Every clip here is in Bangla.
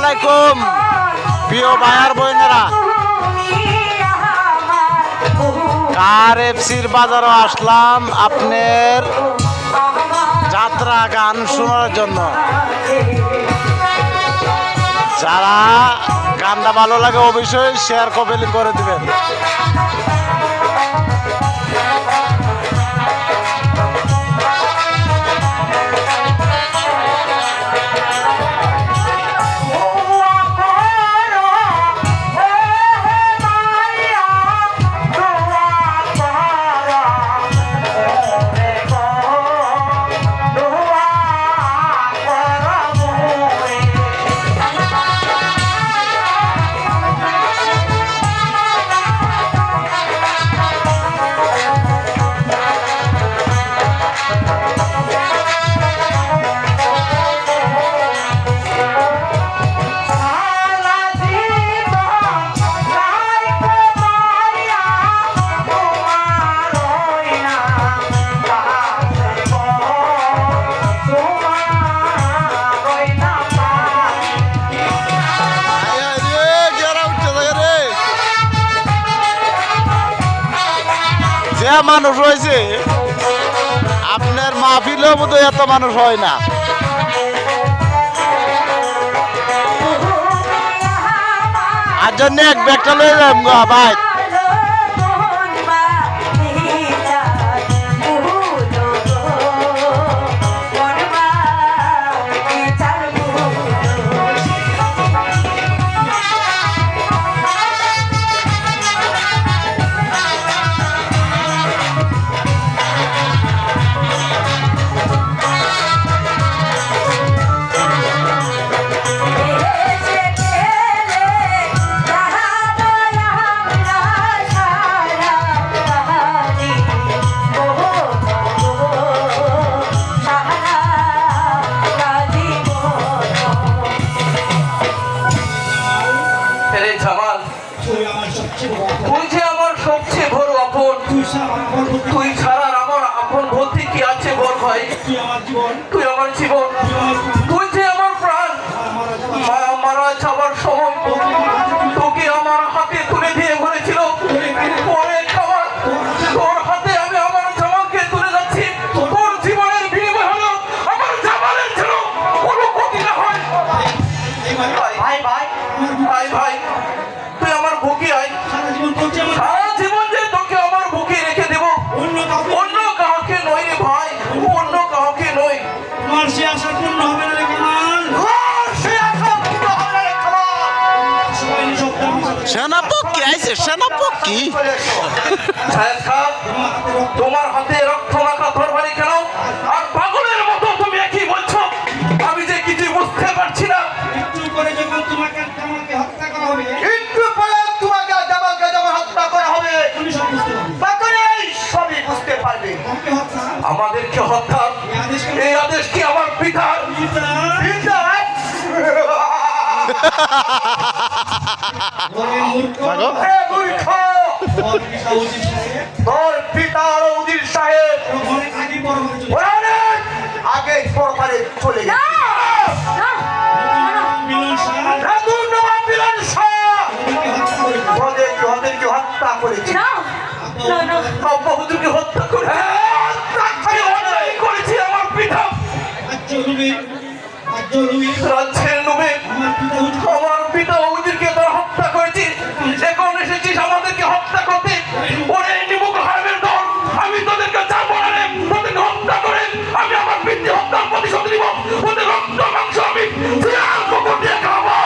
আলাইকুম প্রিয় ভাইয়ার বোনেরা। কার এফসির বাজারও আসলাম আপনার যাত্রা গান শোনার জন্য। যারা গানটা ভালো লাগে অবশ্যই শেয়ার কমেন্ট করে দিবেন। যে মানুষ হয়েছে আপনার মাহফিলেও বোধহয় এত মানুষ হয় না। আর জন্য এক ব্যাগটা লয়ে যাম গো ভাই। তুই যে আমার সবচেয়ে বড় আপন, তুই ছাড়া আমার আপন বলতে কি আছে বল ভাই? তুই আমার জীবন, তুই যে আমার প্রাণ। মা মারা যাবার সময় তোকে আমার হাতে তুলে দিয়ে বলেছিল পরে খাবার। তোর হাতে আমি আমার জামালকে তুলে যাচ্ছি। তোর জীবনের বিনিময় হলো আমার জামালের যেন কোনো ক্ষতি না হয়। ভাই ভাই ভাই ভাই তুই আমার বুকে আয়। সারা জীবন যে তোকে আমার বুকে রেখে দেব, অন্য কাউকে নয় রে ভাই, অন্য কাউকে নয়। তোমার সে আশা পূর্ণ হবে না রে কামাল, সে আশা পূর্ণ হবে না রে কামাল। সেনাপতি আইছে, সেনাপতি। সাহেব সাহেব, তোমার হাতে রক্ত মাখা তরবারি কেন? আর পাগলের মতো তুমি একই বলছো, আমি যে কিছু বুঝতে পারছি না। একটু করে যখন তোমাকে জামালকে হত্যা করা হবে, একটু পরে তোমাকে জামালকে যখন হত্যা করা হবে, তুমি সব বুঝতে পারবে। পাগলেই সবই বুঝতে পারবে। কাউকে হত্যা, আমাদেরকে হত্যা, এই আদেশ কি আমার পিতার? বলে মূর্খ, হে মূর্খ, তোর পিতা উজির সাহেব তোর পিতা উজির সাহেব অনেক আগে পরমাণু চলে অনেক আগে পরপারে চলে গেছে। মিলন শাহ রাজুর নবাব মিলন শাহ ওদেরকে হত্যা করেছে। ওদেরকে হত্যা করেছে। আব্বা হুজুরকে হত্যা করে অন্যায় করেছে আমার পিতা। রাজ্যের লোভে আমার পিতা হুজুরকে তারা হত্যা করেছে। এখন এসেছিস আমাদেরকে হত্যা করতে। ওরে নিমুখ হারামের দল, আমি তোদেরকে ছাড়বো না রে। তোদেরকে হত্যা করে আমি আমার পিতৃ হত্যার প্রতিশোধ নিব। ওদের রক্ত মাংস আমি শিয়াল কুকুর দিয়ে খাবো।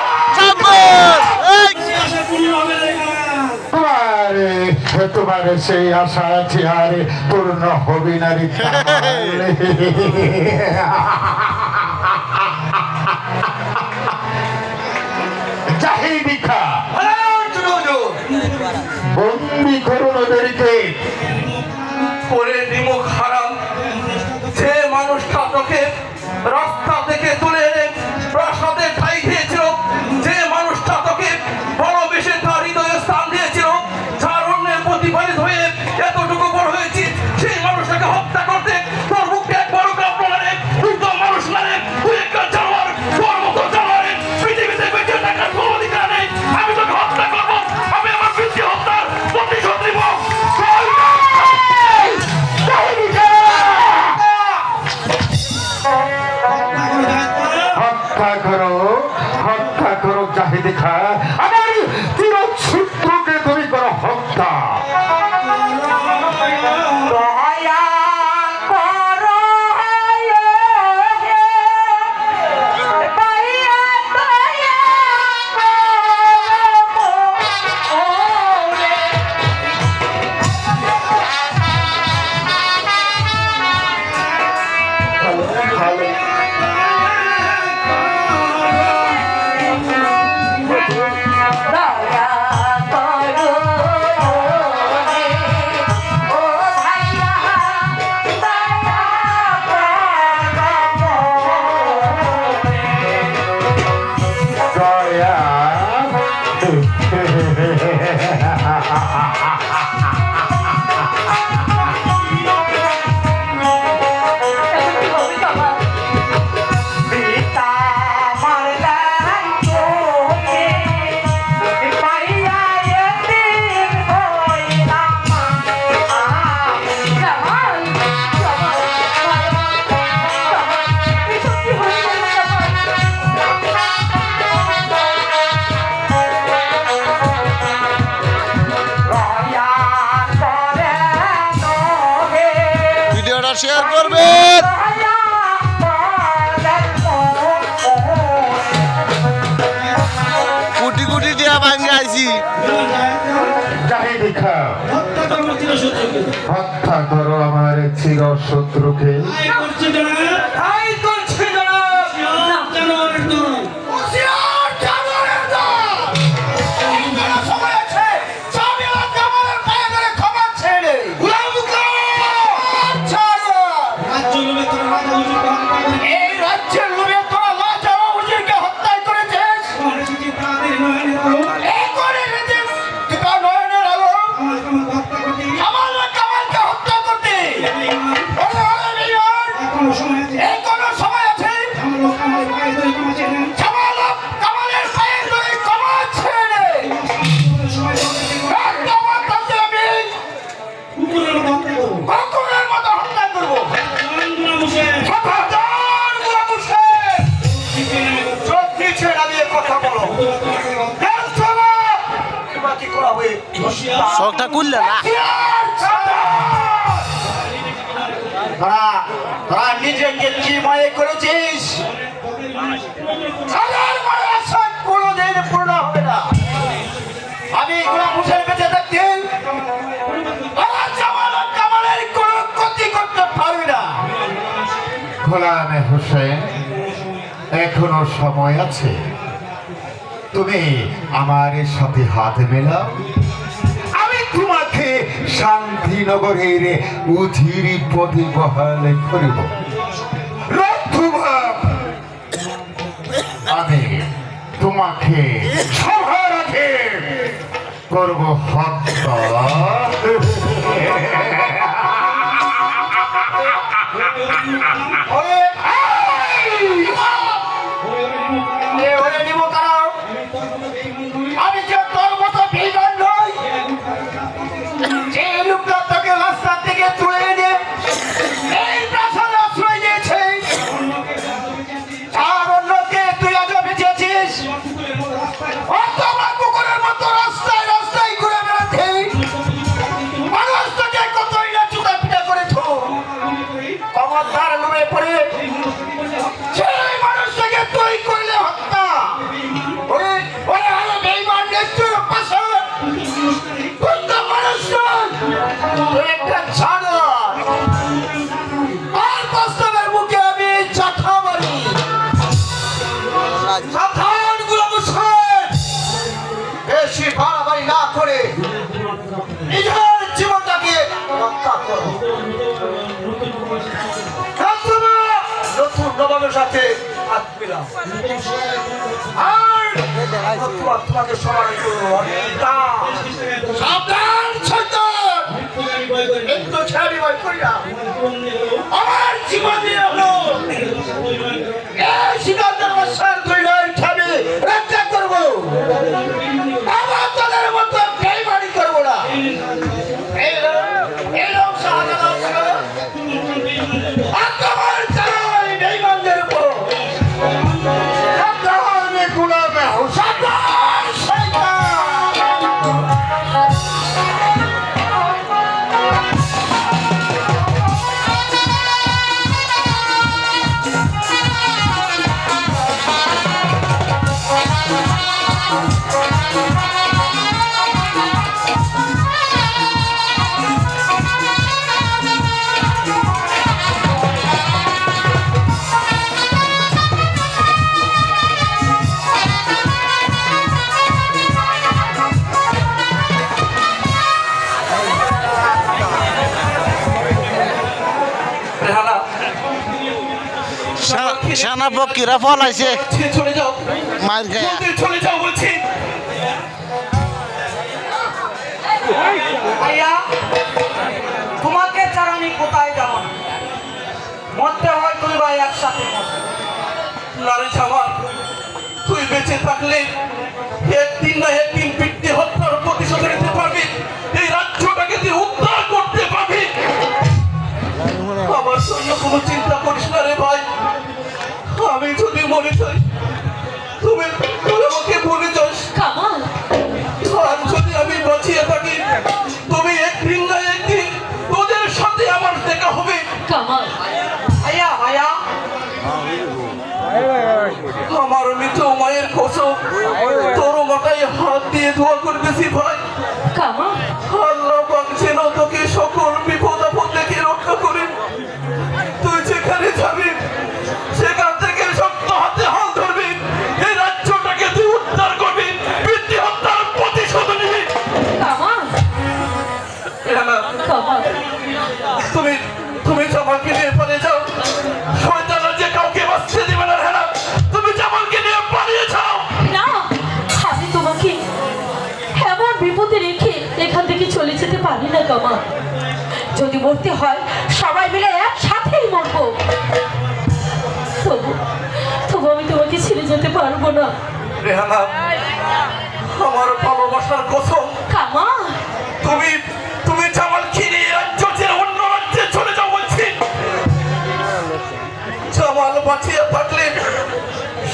তোমার সেই আশা চেহারে পূর্ণ হবি নারী চাহিদিকা বন্দি করুন ওদেরকে। করে নিমুখ হারাম, যে মানুষটা তোকে রাস্তা থেকে তুলে এনে প্রাসাদে ঠাই দিয়েছিল, যে মানুষটা তোকে ভালোবেসে তার হৃদয়ে স্থান দিয়েছিল, যার অন্যের প্রতিফলিত হয়ে এতটুকু বড় হয়েছি, সেই মানুষটাকে হত্যা করতে তোর বুকে একবারও কাঁপলো না রে। তুই তো মানুষ না রে, তুই একটা জানোয়ার। তোর মতো জানোয়ারের পৃথিবীতে বেঁচে হত্যা করো জাহিদ খা, আমার চিরশত্রুকে তুমি করো হত্যা। দয়া করো দয়া দয়া দয়া করো ও ভাইয়া দয়া দয়া পিতা মারলেন তোকে পাইয়া এদিন হইলাম জামাল দয়া করে নহে ভিডিওটা শেয়ার করবেন। কোটি কোটি টাকা ভাঙ্গে আইছি। জাহিদ খা, হত্যা কর্ম চিরশত্রুকে হত্যা করো আমার চিরশত্রুকে। আয় করছে যারা তাই করছে জনাব জানোয়ারের দল হুঁশিয়ার জানোয়ারের দল! এখনো সময় আছে, সামিয়া জামালের পায়ে ধরে ক্ষমা ছেড়ে গোলামকে ছাড়ো। রাজ্য লোভে তোরা রাজা হুজুরকে হত্যা করে এই রাজ্যের লোভে তোরা রাজা ও হুজুরকে হত্যা করেছিস। করেছিস তাদের নয়নের আলো এই করে এনেছিস তোরা নয়নের আলো আমার হত্যা করতে কামালকে হত্যা করতে। ওরে ওরে বেঈমান! এখনো সময় আছে এখনো সময় আছে, আমার পায়ে ধরে ক্ষমা চেয়ে নেন কামালের পায়ে ধরে ক্ষমা ছেড়ে সময় ক্ষমা করতে আমি কুকুরের মতো হত্যা করবো কুকুরের মতো হত্যা করবো। আন্দোলন বসে খবরদার গোলাম হোসেন! চোখ নিচে নামিয়ে কথা বলো। হ্যাঁ, চলো। এবার কি করা হবে? শখটা করলে না। হুঁশিয়ার সাবধান! তোরা নিজেকে কি মনে করেছিস? হাজার বড় আশা কোনোদিন পূর্ণ হবে না। আমি গোলাম হোসেন বেঁচে থাকতে আমার জামাল ও কামালের কোনো ক্ষতি করতে পারবি না। গোলামে হোসেন, এখনো সময় আছে। তুমি আমার সাথে হাত মেলাও, আমি তোমাকে শান্তিনগরের উজির পদে বহাল করিব। নতুবা আমি তোমাকে সবার আগে করব হত্যা। ওরে ওরে নিব কারাও, আমি যে তোর মতো বেঈমান নই। যে লোকটা তোকে রাস্তা থেকে তুলে এনে এই প্রাসাদে আশ্রয় দিয়েছে, আর অন্যকে তুই আজও বেঁচেছিস। অথবা কুকুরের মতো রাস্তায় রাস্তায় ঘুরে বেড়াতে মানুষ তোকে কতই না চুটা পিটা করেছ। ক্ষমতার লোভে পড়ে সেই মানুষটাকে তুই করলে হত্যা। ওরে ওরে আরো বেঈমান নিষ্ঠুর পাষাণ! তুই তো মানুষ নয়, তুই একটা জানোয়ার। আর বাস্তবের মুখে আমি চাঠা মারি। সাবধান গোলাম হোসেন! বেশি বাড়াবাড়ি না করে নিজের জীবনটাকে রক্ষা করো। নতুন নবাবের সাথে হাত মিলাও। আর তোমাকে সমান করবো। সাবধান সন্তান! একটু ছেড়ে ভয় করি না। আমার জীবন দিয়ে হলো এই সিকান্দার বাদশার দুই নয় আমি রক্ষা করবো। আমার তোদের মতো বেঈমানি করবো না। এরকম শাহজালাল ছিল আক্রমণ চালায় বেঈমানদের উপর। না বকিরা ফলাইছে চলে যাও, মার গায়ে জলদি চলে যাও বলছি। ভাইয়া তোমাকে ছাড়া আমি কোথায় যাব না, মরতে হয় তুই ভাই একসাথে মর। নারে জামাল, তুই বেঁচে থাকলে একদিন না একদিন পিতৃ হত্যার প্রতিশোধ নিতে পারবি, এই রাজ্যটাকে তুই উদ্ধার করতে পারবি। আমার জন্য কোনো চিন্তা করিস না রে ভাই। আমি যদি মরে যাই, তুমি তুমি আমাকে বলে যাস। কামাল, আর যদি আমি বাঁচিয়ে থাকি, তুমি একদিন না একদিন ওদের সাথে আমার দেখা হবে। কামাল, ভাইয়া ভাইয়া আমার মৃত মায়ের কসম, তোর মাথায় হাত দিয়ে দোয়া করতেছি ভাই। কামাল, আল্লাহ পাক যেন তোকে সকল বিপদ আপদ থেকে রক্ষা করে। তুই যেখানে যাবি সেখান থেকে শক্ত হাতে হাল ধরবি, এই রাজ্যটাকে তুই উদ্ধার করবি, পিতৃ হত্যার প্রতিশোধ নিবি। কামাল, রেহানা, কামাল, তুমি তুমি জামালকে নিয়ে পালিয়ে যাও। শয়তানরা যে কাউকে বাঁচতে দিবে না রেহানা, তুমি জামালকে নিয়ে পালিয়ে যাও। না, আমি তোমাকে এমন বিপদে রেখে এখান থেকে চলে যেতে পারি না কামাল। যদি মরতে হয় সবাই মিলে একসাথেই মরবো। তবু তবু আমি তোমাকে ছেড়ে যেতে পারবো না রেহানা, আমার ভালোবাসার কসম, কামাল। তুমি তুমি জামালকে নিয়ে রাজ্য ছেড়ে অন্য রাজ্যে চলে যাও বলছি। জামাল বাঁচিয়ে থাকলে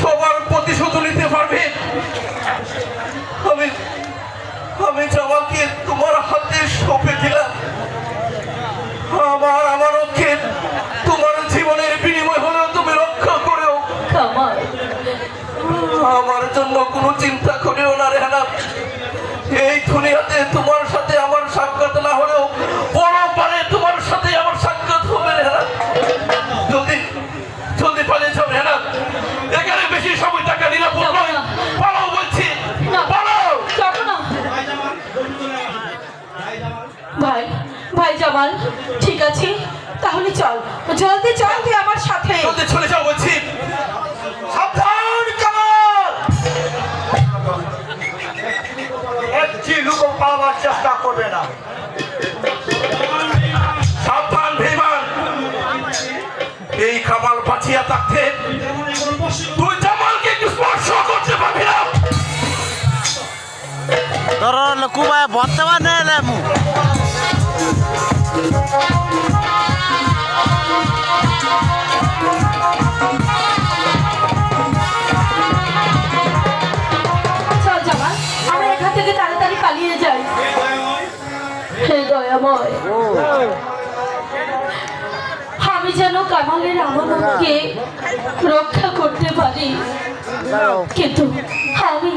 সবার প্রতিশোধ নিতে পারবে। আমি আমি জামালকে তোমার হাতে সঁপে দিলাম। আমার আমানতকে তোমার জীবনের বিনিময় হলেও তুমি রক্ষা করেও। কামাল, আমার জন্য কোনো চিন্তা করিও না রেহানা। এই দুনিয়াতে তোমার সাথে আমার সাক্ষাৎ না হলেও পরপারে তোমার সাথে আমার সাক্ষাৎ হবে রেহানা। জলদি জলদি পালিয়ে যাও রেহানা, এখানে বেশি সময় থাকা নিরাপদ নয়। পালাও বলছি, না। পালাও। যাবো না। ভাই জামাল বন্ধু চলে আয়। ভাই জামাল ভাই, ভাই জামাল, ঠিক আছে তাহলে চল, জলদি চল তুই আমার সাথে। জলদি চলে যাও বলছি। সাবধান কামাল, একটি লোক পাওয়ার চেষ্টা করবে না। সাবধান বেঈমান। এই কামাল বাঁচিয়া থাকতে জামাল এখন বসে তুই জামালকে একটু স্পর্শ করতে পারবি না। তোর কুমায় ভরতে পারে না মু চল জামাল, আমরা এখান থেকে তাড়াতাড়ি পালিয়ে যাই। হে দয়াময়, আমি যেন কামালের আমানতকে রক্ষা করতে পারি, কিন্তু আমি